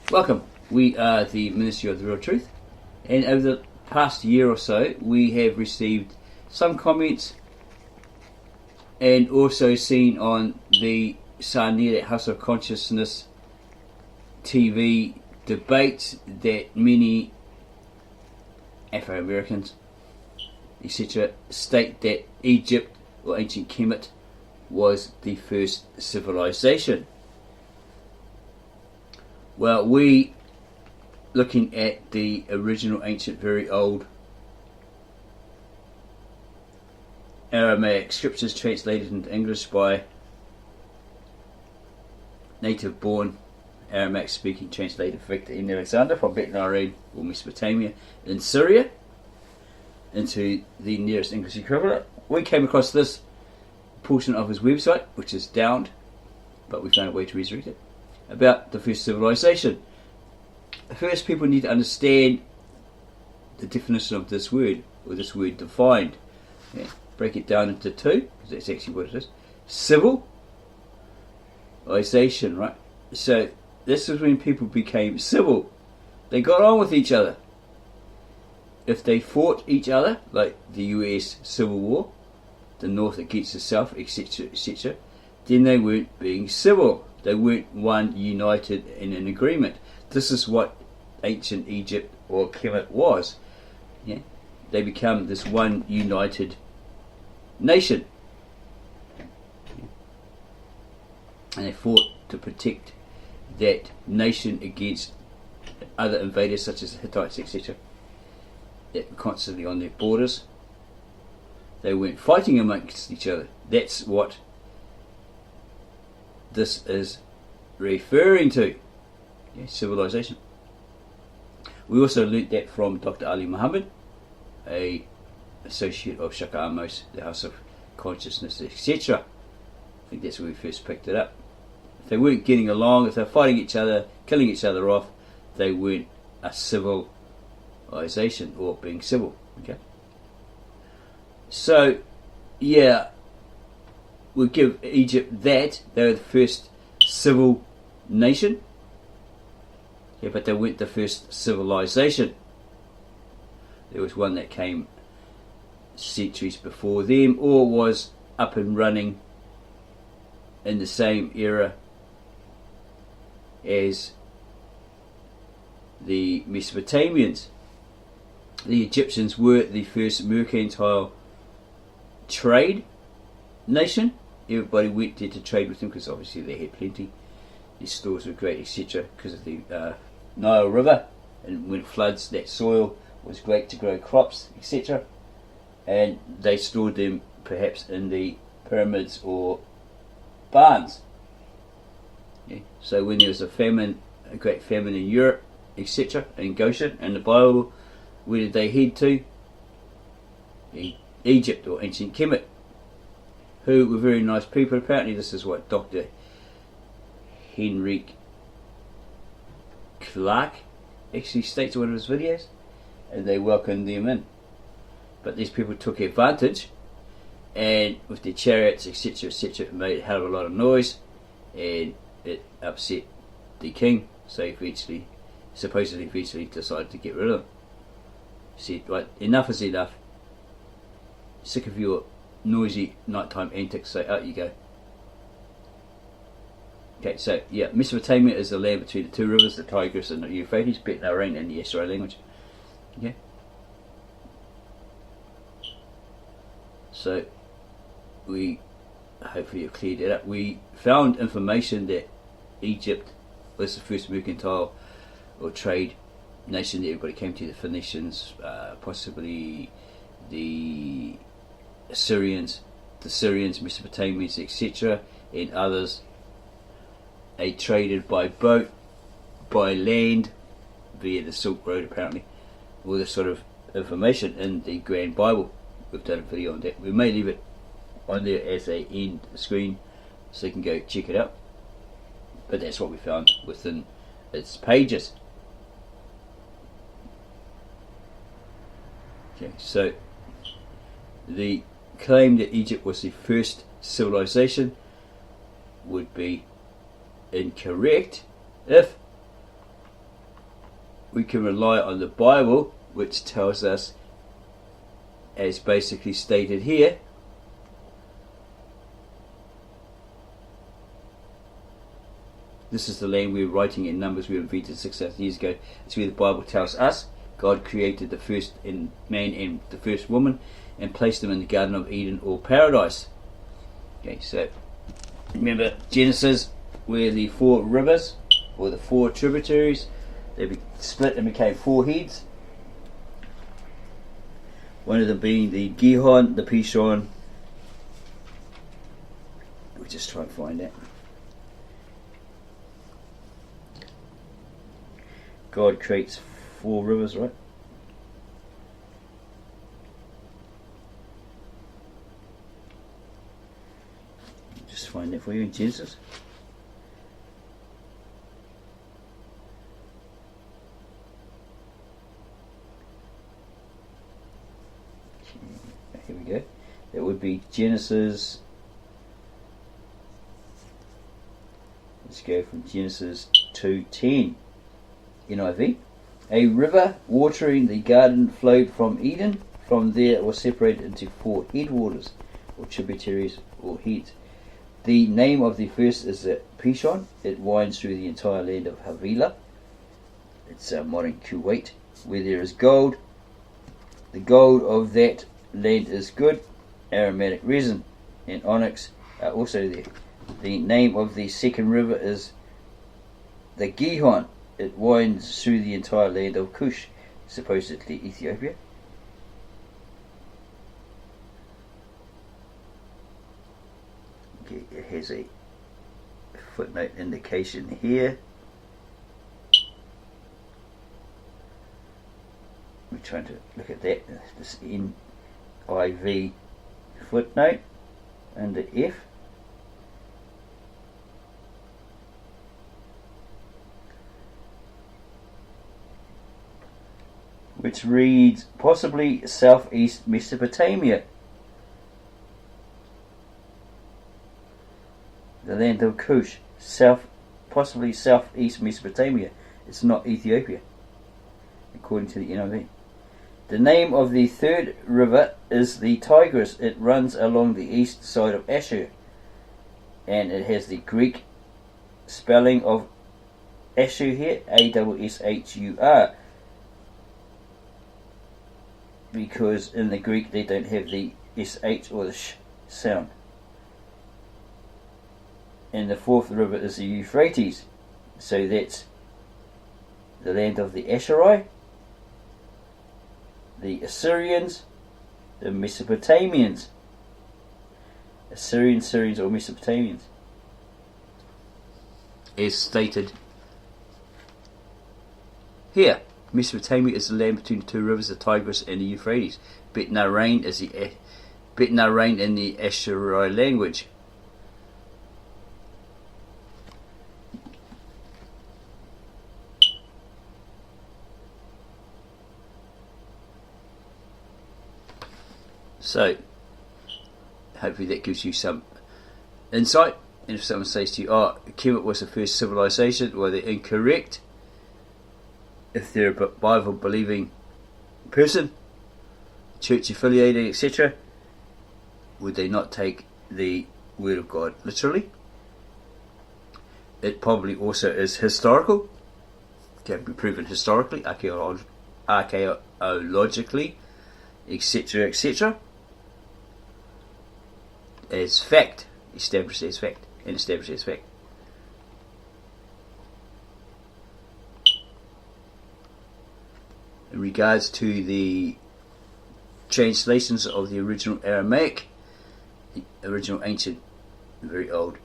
Welcome. We are the Ministry of the Real Truth, and over the past year or so we have received some comments and also seen on the Sarnia House of Consciousness TV debates that many Afro-Americans, etc., state that Egypt or ancient Kemet was the first civilization. Well, we, looking at the original ancient, very old Aramaic scriptures translated into English by native-born Aramaic-speaking translator Victor N. Alexander from Betnarin or Mesopotamia in Syria into the nearest English equivalent, we came across this portion of his website, which is downed, but we found a way to resurrect it, about the first civilization. First, people need to understand the definition of this word, or this word defined. Yeah. Break it down into two, because that's actually what it is. Civilization, right? So this is when people became civil. They got on with each other. If they fought each other, like the US Civil War, the North against the South, etc., etc., then they weren't being civil. They weren't one united in an agreement. This is what ancient Egypt or Kemet was. Yeah? They become this one united nation. And they fought to protect that nation against other invaders such as the Hittites, etc., that were constantly on their borders. They weren't fighting amongst each other. That's what this is referring to. Yeah, civilization. We also learnt that from Dr. Ali Muhammad, a associate of Shaka Amos, the House of Consciousness, etc. I think that's where we first picked it up. If they weren't getting along, if they were fighting each other, killing each other off, they weren't a civilization or being civil. Okay. So, yeah, we'll give Egypt that. They were the first civil nation. Yeah, but they weren't the first civilization. There was one that came centuries before them, or was up and running in the same era as the Mesopotamians. The Egyptians were the first mercantile trade nation. Everybody went there to trade with them because obviously they had plenty. Their stores were great, etc., because of the Nile River, and when it floods, that soil was great to grow crops, etc., and they stored them perhaps in the pyramids or barns. Yeah. So when there was a famine, a great famine in Europe, etc., in Goshen and the Bible, where did they head to? Egypt or ancient Kemet, who were very nice people. Apparently this is what Dr. Henrik Clark actually states in one of his videos, and they welcomed them in. But these people took advantage, and with their chariots, etc., etc., it made a hell of a lot of noise, and it upset the king. So eventually, supposedly decided to get rid of them. Said, right, enough is enough. Sick of your noisy nighttime antics, so out you go. Okay, so yeah, Mesopotamia is the land between the two rivers, the Tigris and the Euphrates, Betnarin in the Israeli language. Okay. So we hopefully have cleared it up. We found information that Egypt was the first mercantile or trade nation that everybody came to. The Phoenicians, possibly the Assyrians, Mesopotamians, etc., and others. They traded by boat, by land, via the Silk Road apparently. All this sort of information in the Grand Bible. We've done a video on that. We may leave it on there as a end screen so you can go check it out. But that's what we found within its pages. Okay, so the claim that Egypt was the first civilization would be incorrect if we can rely on the Bible, which tells us, as basically stated here, this is the land we were writing in Numbers. We were read 6,000 years ago. It's where the Bible tells us God created the first man and the first woman and placed them in the Garden of Eden or Paradise. Okay, so remember Genesis, where the 4 rivers or the 4 tributaries, they split and became 4 heads. One of them being the Gihon, the Pishon. We'll just try and find that. God creates 4 rivers, right? Just find that for you in Genesis. Here we go. That would be Genesis. Let's go from Genesis 2:10. NIV. A river watering the garden flowed from Eden. From there it was separated into 4 headwaters, or tributaries, or heads. The name of the first is the Pishon. It winds through the entire land of Havilah. It's modern Kuwait, where there is gold. The gold of that land is good. Aromatic resin and onyx are also there. The name of the second river is the Gihon. It winds through the entire land of Cush, supposedly Ethiopia. Okay, it has a footnote indication here. We're trying to look at that. This NIV footnote under F. Which reads possibly southeast Mesopotamia, the land of Cush, possibly southeast Mesopotamia. It's not Ethiopia, according to the NIV. The name of the third river is the Tigris. It runs along the east side of Ashur, and it has the Greek spelling of Ashur here, Asshur, because in the Greek they don't have the sh or the sh sound. And the fourth river is the Euphrates, so that's the land of the Asherai, the Assyrians, the Mesopotamians. Syrians or Mesopotamians, as stated here. Mesopotamia is the land between the 2 rivers, the Tigris and the Euphrates. Bet Narain in the Assyrian language. So, hopefully that gives you some insight. And if someone says to you, oh, Kemet was the first civilization, well, they're incorrect. If they're a Bible believing person, church affiliated, etc., would they not take the word of God literally? It probably also is historical, can be proven historically, archaeologically, etc., etc., as fact, established as fact, and established as fact. In regards to the translations of the original Aramaic, the original ancient, very old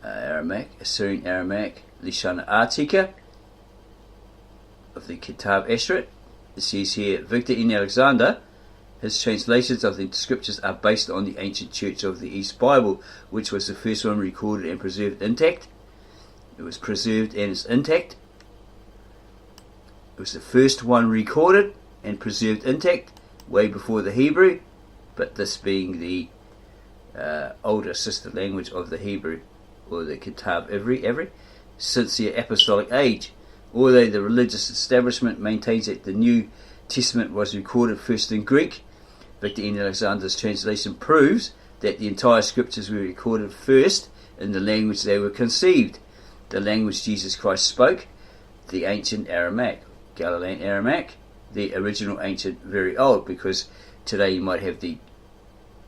Aramaic, Assyrian Aramaic, Lishana Artika of the Kitab Esrat, it says here, Victor N. Alexander, his translations of the scriptures are based on the ancient Church of the East Bible, which was the first one recorded and preserved intact. It was preserved and is intact. It was the first one recorded and preserved intact, way before the Hebrew, but this being the older sister language of the Hebrew, or the Kitab Ivri. since the Apostolic Age. Although the religious establishment maintains that the New Testament was recorded first in Greek, Victor N. Alexander's translation proves that the entire scriptures were recorded first in the language they were conceived, the language Jesus Christ spoke, the ancient Aramaic, Galilean Aramaic, the original ancient very old, because today you might have the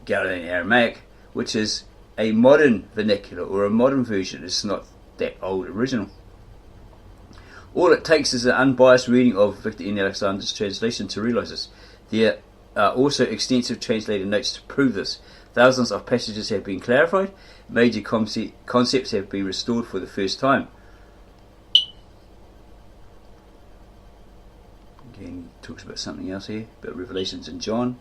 Galilean Aramaic, which is a modern vernacular or a modern version. It's not that old original. All it takes is an unbiased reading of Victor N. Alexander's translation to realise this. There are also extensive translated notes to prove this. Thousands of passages have been clarified. Major concepts have been restored for the first time. Again, he talks about something else here, about Revelations in John.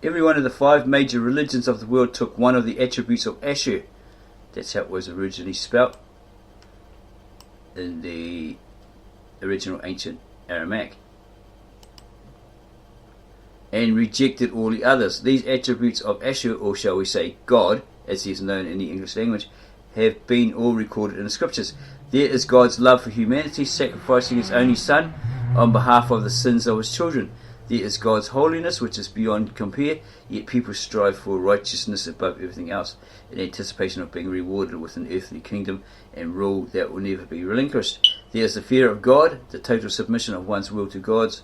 Every one of the 5 major religions of the world took one of the attributes of Ashur. That's how it was originally spelt in the original ancient Aramaic, and rejected all the others. These attributes of Ashur, or shall we say God, as he is known in the English language, have been all recorded in the scriptures. There is God's love for humanity, sacrificing his only son on behalf of the sins of his children. There is God's holiness, which is beyond compare, yet people strive for righteousness above everything else, in anticipation of being rewarded with an earthly kingdom and rule that will never be relinquished. There is the fear of God, the total submission of one's will to God's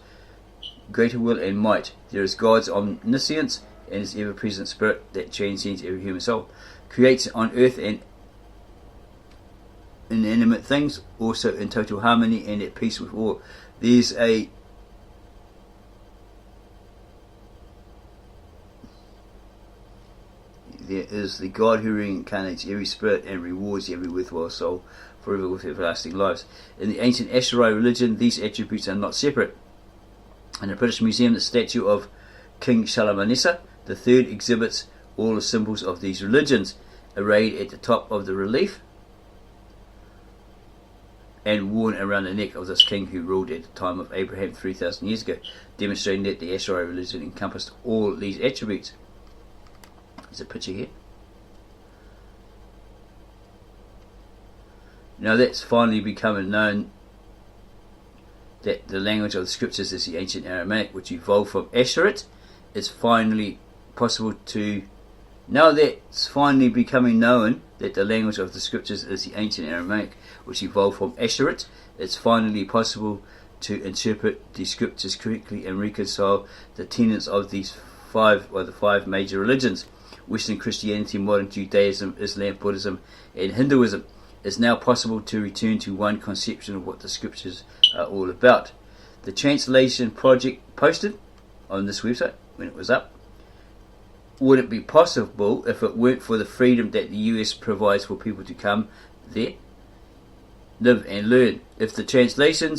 greater will and might. There is God's omniscience and his ever-present spirit that transcends every human soul, creates on earth and inanimate things, also in total harmony and at peace with all. There is the God who reincarnates every spirit and rewards every worthwhile soul forever with everlasting lives. In the ancient Asherite religion, these attributes are not separate. In the British Museum, the statue of King Shalmaneser III exhibits all the symbols of these religions, arrayed at the top of the relief and worn around the neck of this king who ruled at the time of Abraham 3,000 years ago, demonstrating that the Asherite religion encompassed all these attributes. There's a picture here. Now that's finally becoming known that the language of the scriptures is the ancient Aramaic, which evolved from Asherite. It's finally possible to... Now that's finally becoming known that the language of the scriptures is the ancient Aramaic, which evolved from Asherite. It's finally possible to interpret the scriptures correctly and reconcile the tenets of these the five major religions. Western Christianity, modern Judaism, Islam, Buddhism and Hinduism. It's now possible to return to one conception of what the scriptures are all about. The translation project posted on this website, when it was up, wouldn't be possible if it weren't for the freedom that the US provides for people to come there, live and learn. If the translation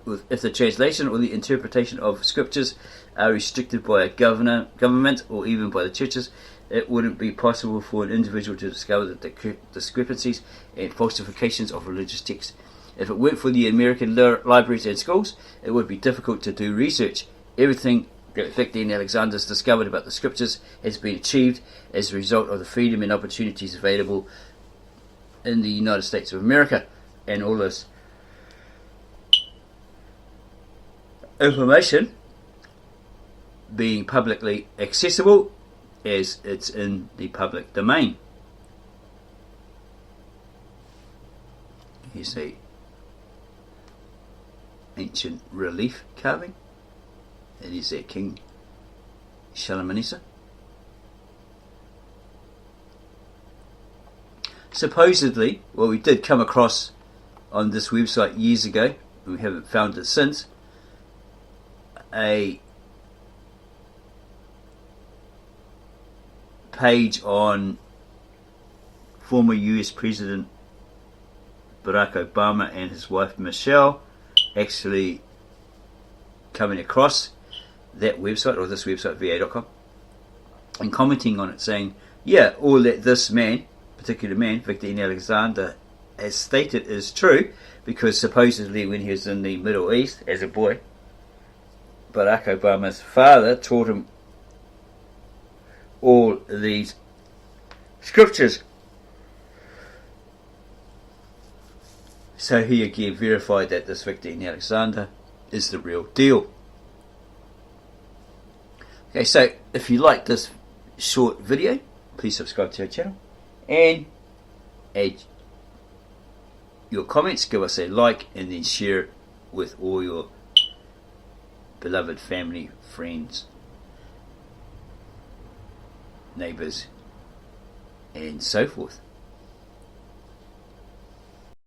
or the interpretation of scriptures are restricted by a government or even by the churches, it wouldn't be possible for an individual to discover the discrepancies and falsifications of religious texts. If it weren't for the American libraries and schools, it would be difficult to do research. Everything that Victor N. Alexander's discovered about the scriptures has been achieved as a result of the freedom and opportunities available in the United States of America. And all this information being publicly accessible as it's in the public domain. Here's a ancient relief carving. That is their King Shalmaneser. Supposedly, well, we did come across on this website years ago, we haven't found it since, a page on former US President Barack Obama and his wife Michelle actually coming across that website, or this website, va.com, and commenting on it, saying, yeah, all that this man, particular man, Victor N. Alexander, has stated is true, because supposedly when he was in the Middle East as a boy, Barack Obama's father taught him all these scriptures. So he again verified that this victor in Alexander is the real deal. Okay, so if you like this short video, please subscribe to our channel and add your comments, give us a like, and then share it with all your beloved family, friends, neighbours, and so forth.